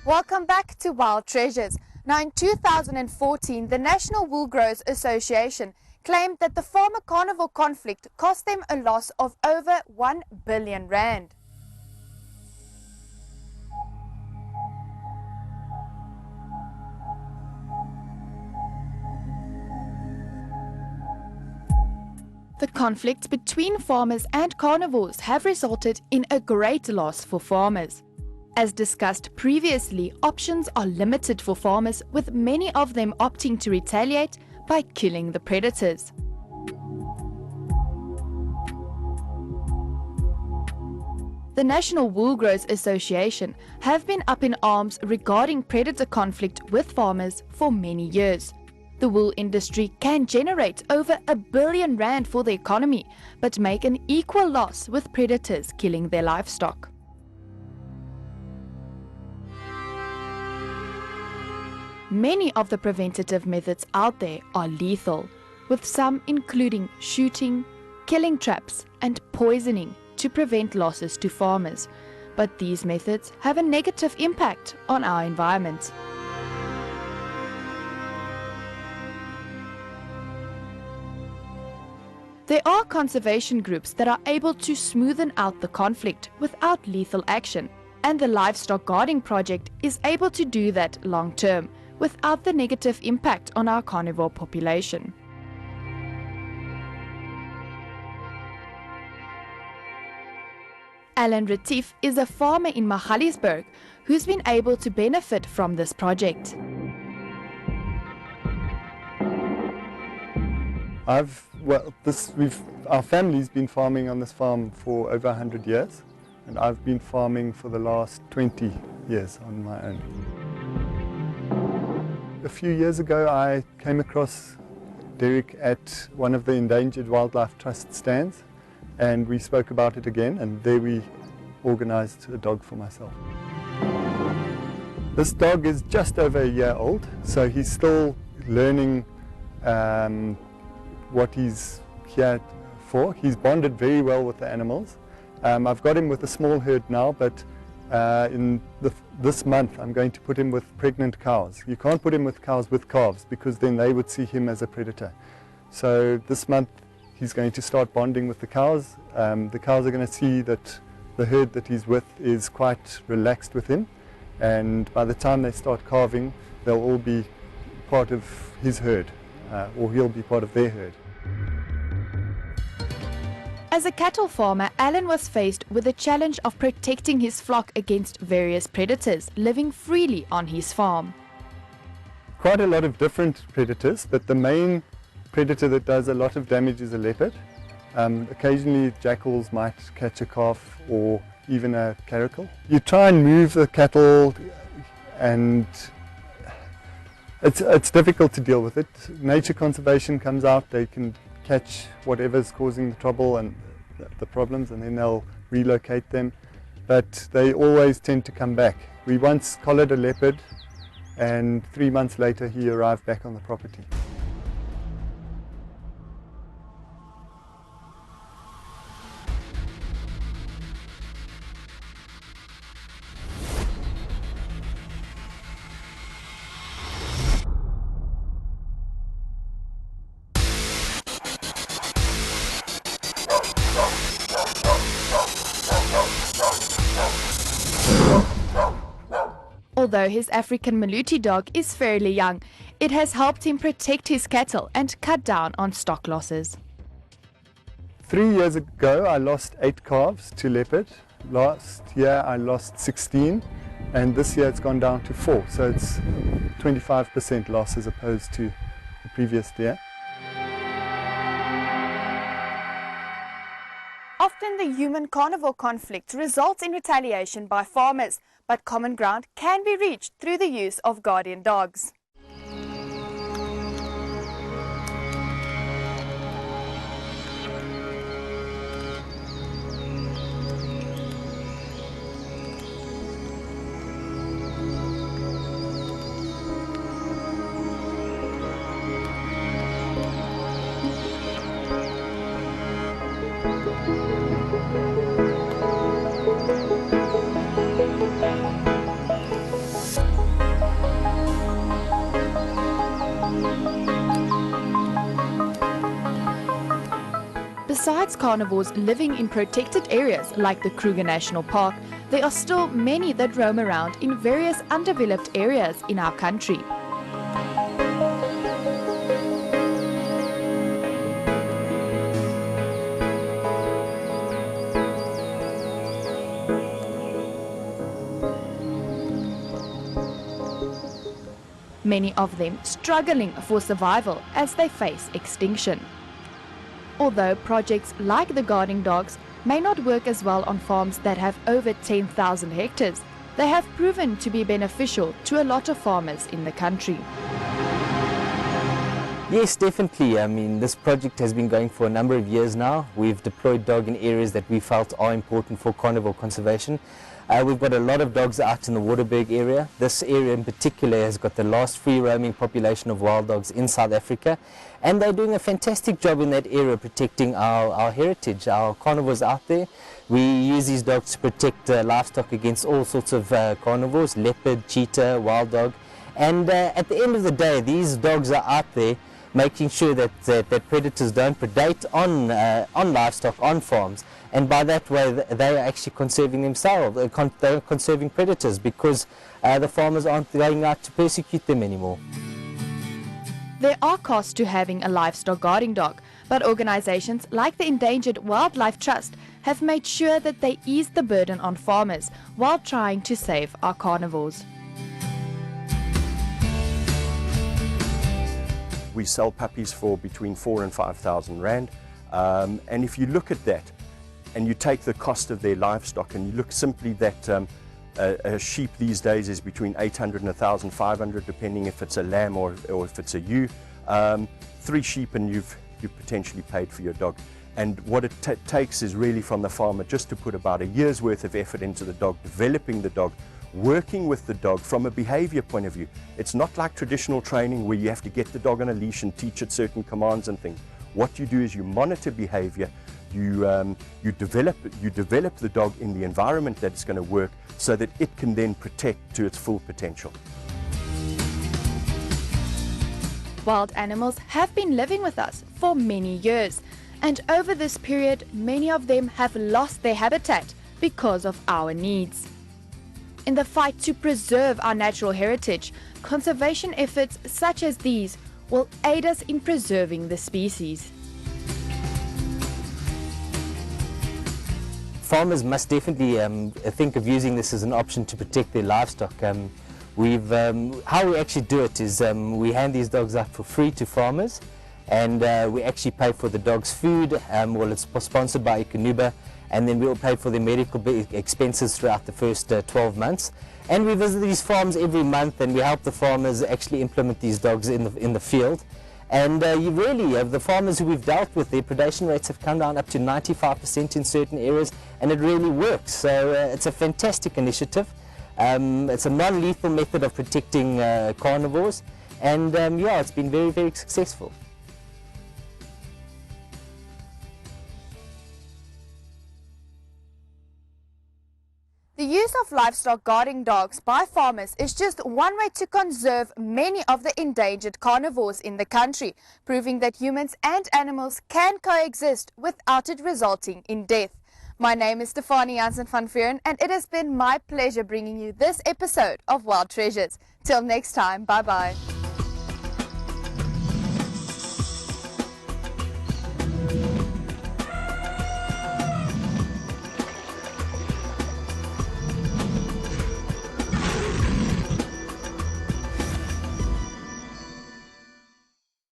Welcome back to Wild Treasures. Now in 2014, the National Wool Growers Association claimed that the farmer-carnivore conflict cost them a loss of over 1 billion rand. The conflicts between farmers and carnivores have resulted in a great loss for farmers. As discussed previously, options are limited for farmers, with many of them opting to retaliate by killing the predators. The National Wool Growers Association have been up in arms regarding predator conflict with farmers for many years. The wool industry can generate over 1 billion rand for the economy, but make an equal loss with predators killing their livestock. Many of the preventative methods out there are lethal, with some including shooting, killing traps, and poisoning to prevent losses to farmers. But these methods have a negative impact on our environment. There are conservation groups that are able to smoothen out the conflict without lethal action, and the Livestock Guarding Project is able to do that long term, without the negative impact on our carnivore population. Alan Retief is a farmer in Magaliesburg who's been able to benefit from this project. Our family's been farming on this farm for over 100 years, and I've been farming for the last 20 years on my own. A few years ago I came across Derek at one of the Endangered Wildlife Trust stands, and we spoke about it again, and there we organised a dog for myself. This dog is just over a year old, so he's still learning what he's here for. He's bonded very well with the animals. I've got him with a small herd now, but this month I'm going to put him with pregnant cows. You can't put him with cows with calves because then they would see him as a predator. So this month he's going to start bonding with the cows. The cows are going to see that the herd that he's with is quite relaxed with him, and by the time they start calving, they'll all be part of his herd, or he'll be part of their herd. As a cattle farmer, Alan was faced with the challenge of protecting his flock against various predators living freely on his farm. Quite a lot of different predators, but the main predator that does a lot of damage is a leopard. Occasionally jackals might catch a calf or even a caracal. You try and move the cattle, and it's difficult to deal with it. Nature conservation comes out, they can catch whatever's causing the trouble and the problems, and then they'll relocate them, but they always tend to come back. We once collared a leopard, and 3 months later he arrived back on the property. Although his African Maluti dog is fairly young, it has helped him protect his cattle and cut down on stock losses. 3 years ago I lost 8 calves to leopard. Last year I lost 16, and this year it's gone down to 4, so it's 25% loss as opposed to the previous year. Often the human-carnivore conflict results in retaliation by farmers, but common ground can be reached through the use of guardian dogs. besides carnivores living in protected areas like the Kruger National Park, there are still many that roam around in various undeveloped areas in our country. Many of them struggling for survival as they face extinction. Although projects like the guarding dogs may not work as well on farms that have over 10,000 hectares, they have proven to be beneficial to a lot of farmers in the country. Yes, definitely. I mean, this project has been going for a number of years now. We've deployed dog in areas that we felt are important for carnivore conservation. We've got a lot of dogs out in the Waterberg area. This area in particular has got the last free roaming population of wild dogs in South Africa, and they're doing a fantastic job in that area protecting our heritage, our carnivores out there. We use these dogs to protect livestock against all sorts of carnivores, leopard, cheetah, wild dog, and at the end of the day these dogs are out there making sure that predators don't predate on livestock, on farms, and by that way they are actually conserving themselves, they're conserving predators, because the farmers aren't going out to persecute them anymore. There are costs to having a livestock guarding dog, but organizations like the Endangered Wildlife Trust have made sure that they ease the burden on farmers while trying to save our carnivores. We sell puppies for between 4,000 and 5,000 rand, and if you look at that and you take the cost of their livestock and you look simply that a sheep these days is between 800 and 1,500, depending if it's a lamb or if it's a ewe. 3 sheep and you've potentially paid for your dog. And what it takes is really from the farmer just to put about a year's worth of effort into the dog, developing the dog, working with the dog from a behavior point of view. It's not like traditional training where you have to get the dog on a leash and teach it certain commands and things. What you do is you monitor behavior, you develop the dog in the environment that it's going to work so that it can then protect to its full potential. Wild animals have been living with us for many years, and over this period many of them have lost their habitat because of our needs. In the fight to preserve our natural heritage, conservation efforts such as these will aid us in preserving the species. Farmers must definitely think of using this as an option to protect their livestock. How we actually do it is we hand these dogs out for free to farmers, and we actually pay for the dog's food. Well, it's sponsored by Ikanuba, and then we'll pay for their medical expenses throughout the first 12 months. And we visit these farms every month, and we help the farmers actually implement these dogs in the field. And the farmers who we've dealt with, their predation rates have come down up to 95% in certain areas, and it really works. So it's a fantastic initiative. It's a non-lethal method of protecting carnivores, and yeah, it's been very, very successful. The use of livestock guarding dogs by farmers is just one way to conserve many of the endangered carnivores in the country, proving that humans and animals can coexist without it resulting in death. My name is Stefanie Jansen van Vuren, and it has been my pleasure bringing you this episode of Wild Treasures. Till next time, bye-bye.